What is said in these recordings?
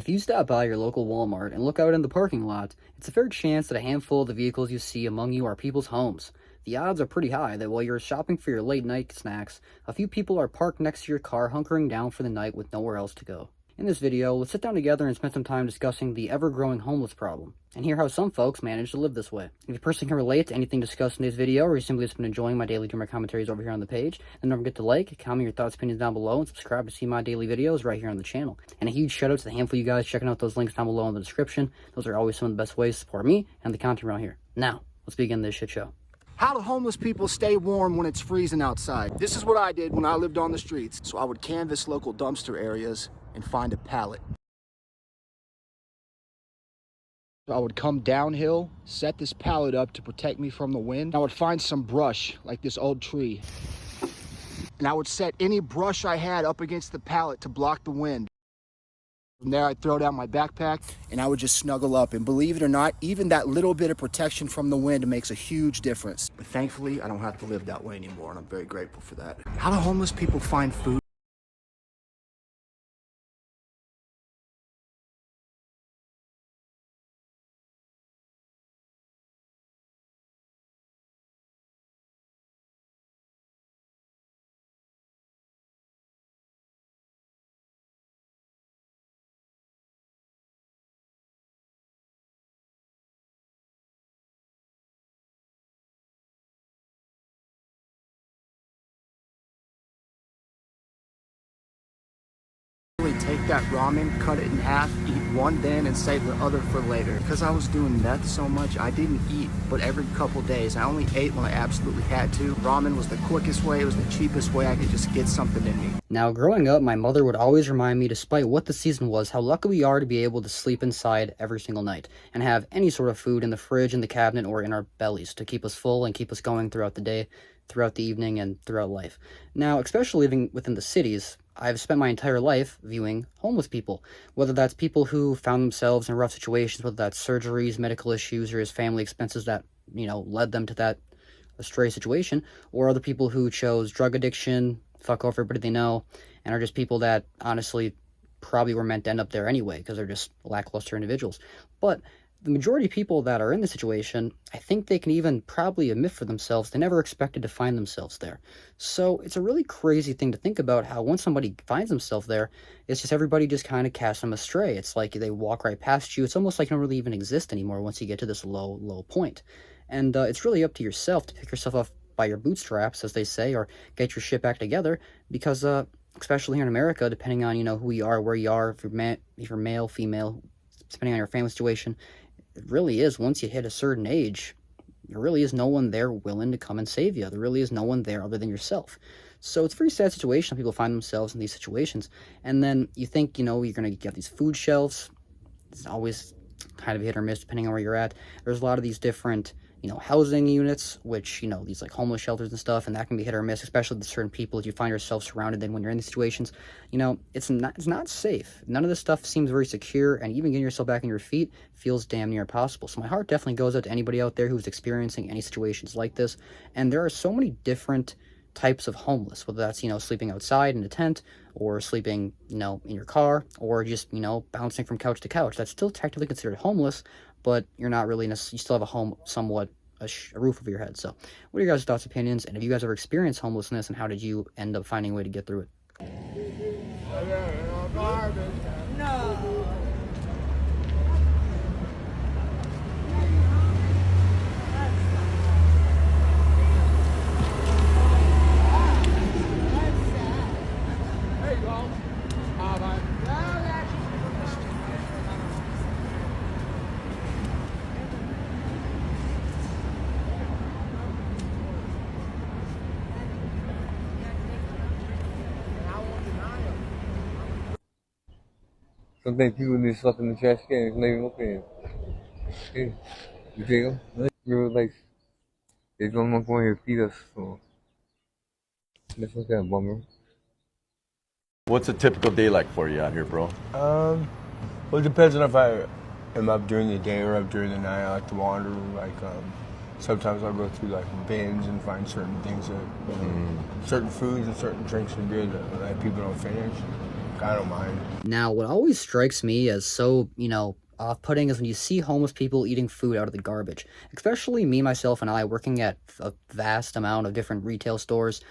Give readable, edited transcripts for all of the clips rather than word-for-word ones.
If you stop by your local Walmart and look out in the parking lot, it's a fair chance that a handful of the vehicles you see among you are people's homes. The odds are pretty high that while you're shopping for your late night snacks, a few people are parked next to your car hunkering down for the night with nowhere else to go. In this video, let's sit down together and spend some time discussing the ever-growing homeless problem, and hear how some folks manage to live this way. If you personally can relate to anything discussed in this video, or you simply just been enjoying my daily humor commentaries over here on the page, then don't forget to like, comment your thoughts, opinions down below, and subscribe to see my daily videos right here on the channel. And a huge shout out to the handful of you guys checking out those links down below in the description. Those are always some of the best ways to support me and the content around here. Now, let's begin this shit show. How do homeless people stay warm when it's freezing outside? This is what I did when I lived on the streets. So I would canvass local dumpster areas and find a pallet. I would come downhill, set this pallet up to protect me from the wind. I would find some brush, like this old tree. And I would set any brush I had up against the pallet to block the wind. From there, I'd throw down my backpack and I would just snuggle up. And believe it or not, even that little bit of protection from the wind makes a huge difference. But thankfully, I don't have to live that way anymore, and I'm very grateful for that. How do homeless people find food? Take that ramen, cut it in half, eat one then, and save the other for later. Because I was doing meth so much, I didn't eat, but every couple days. I only ate when I absolutely had to. Ramen was the quickest way, it was the cheapest way I could just get something in me. Now, growing up, my mother would always remind me, despite what the season was, how lucky we are to be able to sleep inside every single night and have any sort of food in the fridge, in the cabinet, or in our bellies to keep us full and keep us going throughout the day, throughout the evening, and throughout life. Now, especially living within the cities, I've spent my entire life viewing homeless people, whether that's people who found themselves in rough situations, whether that's surgeries, medical issues, or his family expenses that, led them to that stray situation, or other people who chose drug addiction, fuck over everybody they know, and are just people that honestly probably were meant to end up there anyway because they're just lackluster individuals. But the majority of people that are in this situation, I think they can even probably admit for themselves they never expected to find themselves there. So it's a really crazy thing to think about how once somebody finds themselves there, it's just everybody just kind of casts them astray. It's like they walk right past you. It's almost like you don't really even exist anymore once you get to this low point. And it's really up to yourself to pick yourself up by your bootstraps, as they say, or get your shit back together, because especially here in America, depending on, who you are, where you are, if you're male, female, depending on your family situation, it really is, once you hit a certain age, there really is no one there willing to come and save you. There really is no one there other than yourself. So it's a very sad situation when people find themselves in these situations. And then you think, you're going to get these food shelves. It's always kind of hit or miss depending on where you're at. There's a lot of these different, housing units, which, these like homeless shelters and stuff, and that can be hit or miss, especially with certain people that you find yourself surrounded in when you're in these situations. It's not safe. None of this stuff seems very secure, and even getting yourself back on your feet feels damn near impossible. So my heart definitely goes out to anybody out there who's experiencing any situations like this. And there are so many different types of homeless, whether that's, sleeping outside in a tent, or sleeping, in your car, or just, bouncing from couch to couch. That's still technically considered homeless, but you're not really, you still have a home, somewhat, a roof over your head. So what are your guys' thoughts, opinions, and have you guys ever experienced homelessness, and how did you end up finding a way to get through it? No. Sometimes people need stuff in the trash can, it's not even open. Hey, you take them? Real life. They don't want to come here to feed us, so that's not that bummer. What's a typical day like for you out here, bro? Well, it depends on if I am up during the day or up during the night. I like to wander. Sometimes I'll go through like bins and find certain things that, certain foods and certain drinks are good that people don't finish. like, I don't mind. Now, what always strikes me as so, off-putting is when you see homeless people eating food out of the garbage. Especially me, myself, and I working at a vast amount of different retail stores,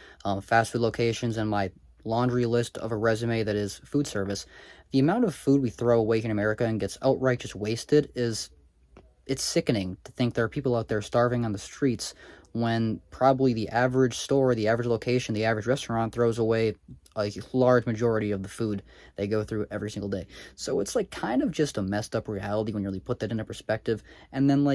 fast food locations, and my laundry list of a resume that is food service. The amount of food we throw away in America and gets outright just wasted it's sickening to think there are people out there starving on the streets when probably the average store, the average location, the average restaurant throws away a large majority of the food they go through every single day. So it's like kind of just a messed up reality when you really put that into perspective. And then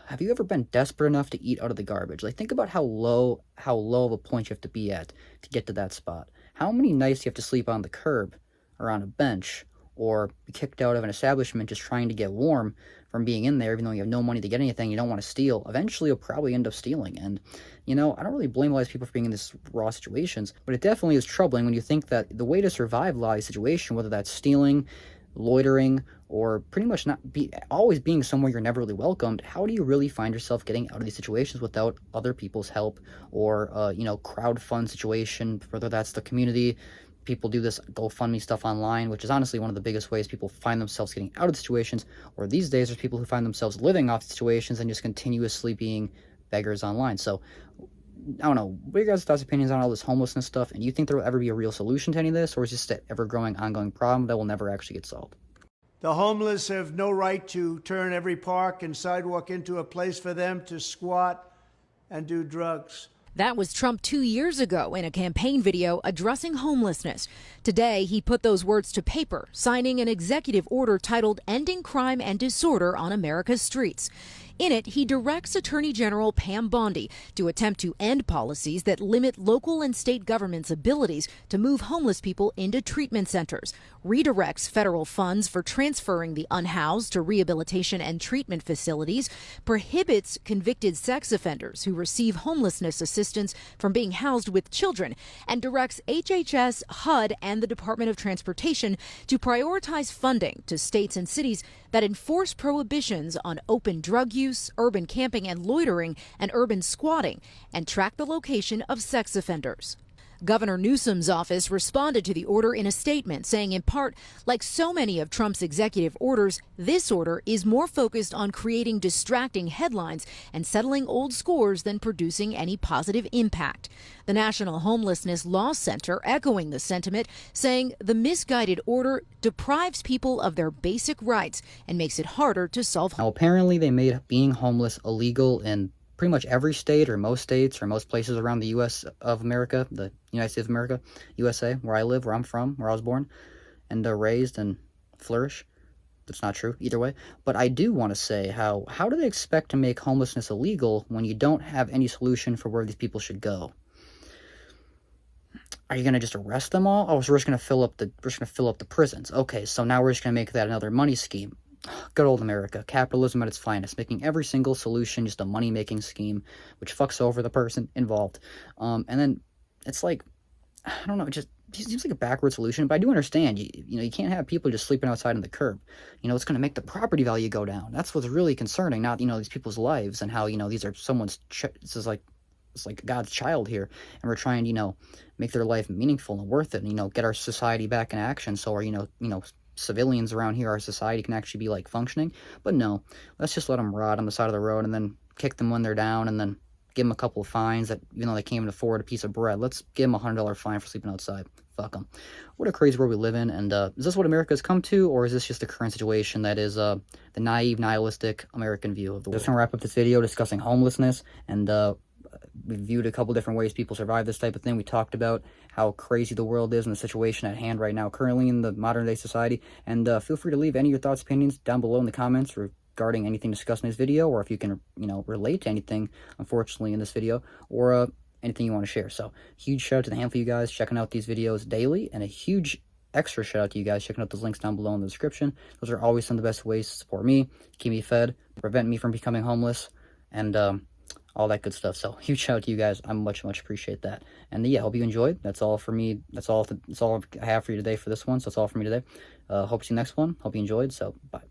have you ever been desperate enough to eat out of the garbage? Like, think about how low of a point you have to be at to get to that spot. How many nights you have to sleep on the curb or on a bench or be kicked out of an establishment just trying to get warm from being in there, even though you have no money to get anything, you don't want to steal. Eventually, you'll probably end up stealing. And, I don't really blame a lot of people for being in this raw situations, but it definitely is troubling when you think that the way to survive a lot of these situations, whether that's stealing, loitering, or pretty much always being somewhere you're never really welcomed, how do you really find yourself getting out of these situations without other people's help or, crowdfund situation, whether that's the community. People do this GoFundMe stuff online, which is honestly one of the biggest ways people find themselves getting out of situations. Or these days, there's people who find themselves living off situations and just continuously being beggars online. So, I don't know. What are your guys' thoughts, opinions on all this homelessness stuff? And do you think there will ever be a real solution to any of this? Or is this an ever-growing, ongoing problem that will never actually get solved? The homeless have no right to turn every park and sidewalk into a place for them to squat and do drugs. That was Trump 2 years ago in a campaign video addressing homelessness. Today, he put those words to paper, signing an executive order titled Ending Crime and Disorder on America's Streets. In it, he directs Attorney General Pam Bondi to attempt to end policies that limit local and state governments' abilities to move homeless people into treatment centers, redirects federal funds for transferring the unhoused to rehabilitation and treatment facilities, prohibits convicted sex offenders who receive homelessness assistance from being housed with children, and directs HHS, HUD, and the Department of Transportation to prioritize funding to states and cities that enforce prohibitions on open drug use, urban camping and loitering, and urban squatting, and track the location of sex offenders. Governor Newsom's office responded to the order in a statement, saying in part, like so many of Trump's executive orders, this order is more focused on creating distracting headlines and settling old scores than producing any positive impact. The National Homelessness Law Center echoing the sentiment, saying the misguided order deprives people of their basic rights and makes it harder to solve. Now, apparently they made being homeless illegal in pretty much every state or most states or most places around the U.S. of America, the United States of America, U.S.A., where I live, where I'm from, where I was born and raised and flourish. That's not true either way. But I do want to say how do they expect to make homelessness illegal when you don't have any solution for where these people should go? Are you going to just arrest them all? Oh, so we're just going to fill up the prisons. Okay, so now we're just going to make that another money scheme. Good old America, capitalism at its finest, making every single solution just a money-making scheme, which fucks over the person involved. And then it's like, I don't know, it just seems like a backward solution, but I do understand, you can't have people just sleeping outside on the curb. It's going to make the property value go down. That's what's really concerning, not, these people's lives and how, these are someone's, it's like God's child here, and we're trying to, make their life meaningful and worth it and, get our society back in action so our, civilians around here, our society can actually be functioning. But no, let's just let them rot on the side of the road and then kick them when they're down and then give them a couple of fines that, even though they can't even afford a piece of bread, let's give them a $100 fine for sleeping outside. Fuck them. What a crazy world we live in. And is this what America has come to, or is this just the current situation that is the naive, nihilistic American view of the world? Just gonna wrap up this video discussing homelessness, and we viewed a couple different ways people survive this type of thing. We talked about how crazy the world is and the situation at hand right now, currently in the modern day society. And feel free to leave any of your thoughts, opinions down below in the comments regarding anything discussed in this video, or if you can, relate to anything, unfortunately, in this video, or anything you want to share. So, huge shout out to the handful of you guys checking out these videos daily, and a huge extra shout out to you guys checking out those links down below in the description. Those are always some of the best ways to support me, keep me fed, prevent me from becoming homeless, and all that good stuff. So huge shout out to you guys. I much appreciate that. And yeah, hope you enjoyed. That's all for me. That's all I have for you today for this one. So that's all for me today. Hope to see you next one. Hope you enjoyed. So bye.